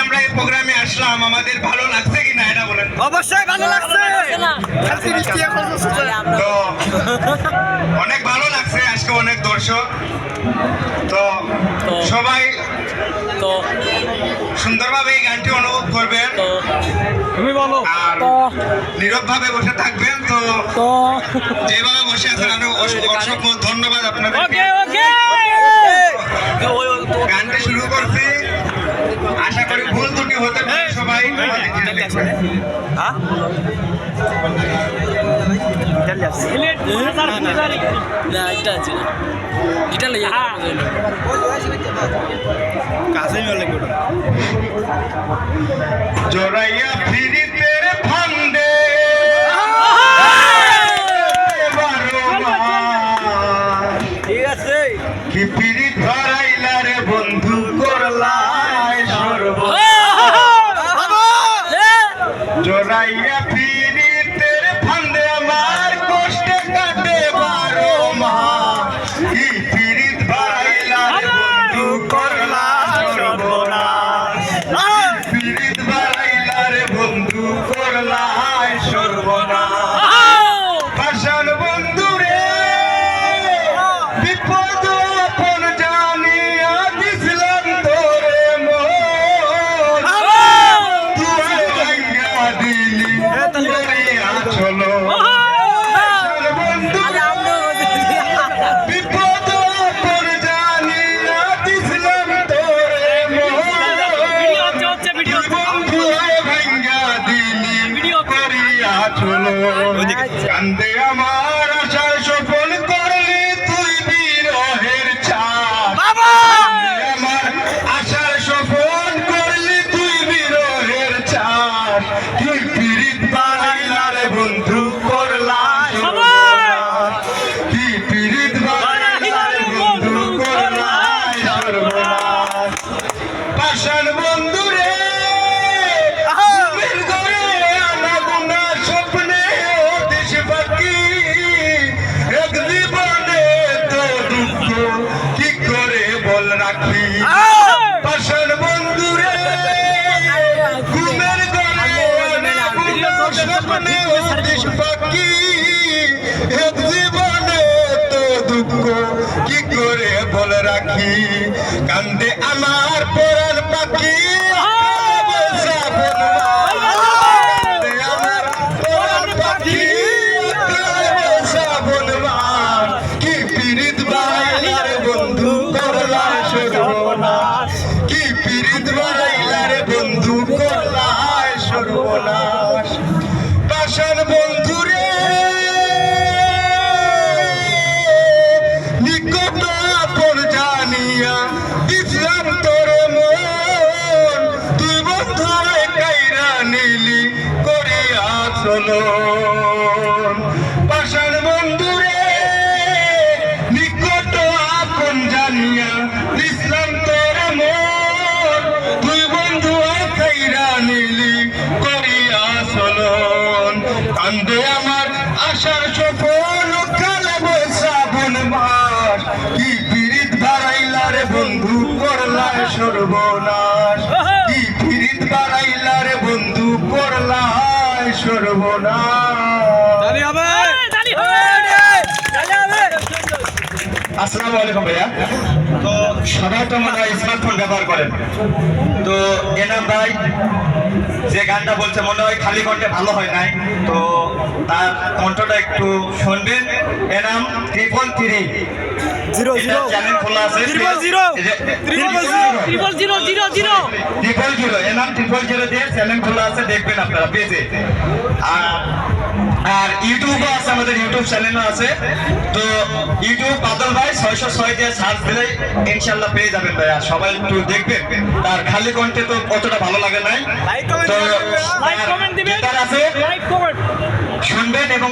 আমরা এই প্রোগ্রামে আসলাম, আমাদের ভালো লাগছে কিনা এটা বলেন। অবশ্যই ভালো লাগছে। তো অনেক ভালো লাগছে, আজকে অনেক দর্শক, তো সবাই তো সুন্দরভাবে এই গানটি অনুভব করবেন, তুমি বলো। আর নীরব ভাবে বসে থাকবেন। তো যেভাবে বসে আছেন আমি অসংখ্য ধন্যবাদ আপনাদের। গানটি শুরু করছি, আশা করি ভুল ত্রুটি হতে পারে, সবাই না এটা আছে না, এটা লইয়া কাছেই মেলে গোটা জোরাইয়া ফিরিতে ফান্দে ঠিক আছে। কি পিড়ি ধরাইলা রে বন্ধু করলাই সর্ব জোরাইয়া ফিরিতে ফান্দে আমার কষ্টে কাটে 12 মাস। কি পিড়ি ধরাইলা রে বন্ধু করলাই সর্বনাশ। পিড়ি ধরাইলা রে বন্ধু করলাই সর্বনাশ। পাষাণ বন্ধু রে বিপদ আপন জানিয়া দিছিলাম তোরে মন। তুই ভাইয়া দিলি করিয়া চলো। পাষাণ বন্ধু বিপদ আপন জানিয়া দিছিলাম তোরে মন। বন্ধু ভাইয়া দিলি করিয়া চলো। কান্দে আমার আশার সফল করলি তুই বিরহের ছাপ। আমার আশার সফল করলি তুই বিরহের ছাপ। কি পিরিত বাড়াইলা রে বন্ধু করলা সর্বনাশ। কি পিরিত বাড়াইলা রে বন্ধু করলা সর্বনাশ। পাষাণ বন্ধু রে ঘুমের ঘরে আনাগোনা স্বপ্নে দেশ বাকি। এক জীবনে তো দুঃখ কি করে বল রাখি। পাষাণ বন্ধু রে ঘুমের ঘরে আনাগোনা স্বপ্নে দেশ বাকি। এক জীবনে তো দুঃখ কি করে বল রাখি। কান্দে আমার পরাণ পাখি কি পিরিত বাড়াইলার বন্ধু করলা সর্বনাশ। কি পিরিত বাড়াইলার বন্ধু করলা সর্বনাশ। পাষাণ বন্ধু রে নিকট আপন জানিয়া দিছিলাম তোর মন। তুই বন্ধু কাইরা নিলি করিয়া চলন। পাষাণ বন্ধু রে নিকট আপন জানিয়া দিছিলাম তোর মন। তুই বন্ধু কাইরা নিলি করিয়া চলন। কান্দে আমার আশার সফল কালে বৈশাবন মাস। কি পিরিত বাড়াইলা রে বন্ধু করলা সর্বনাশ। কি পিরিত বাড়াইলা রে বন্ধু করলা সর্বনাশ। আসসালামু আলাইকুম ভাইয়া। তো সবাই তো মনে হয় স্মার্টফোন ব্যবহার করেন, তো এনাম ভাই যে গানটা বলছে মনে হয় খালি কণ্ঠে ভালো হয় নাই, তো তার কণ্ঠটা একটু শুনবেন। এনাম 333 চ্যানেল খোলা আছে। এনাম 000 দিয়ে চ্যানেল খোলা আছে, দেখবেন আপনারা পেজে। আর ইউটিউবও আছে, আমাদের ইউটিউব চ্যানেলও আছে। তো ইউটিউব বাদল ভাই 606 দিয়ে সার্চ দিলে ইনশাল্লাহ পেয়ে যাবেন ভাইয়া। সবাই একটু দেখবেন, তার খালি কণ্ঠে তো অতটা ভালো লাগে নাই, তো শুনবেন এবং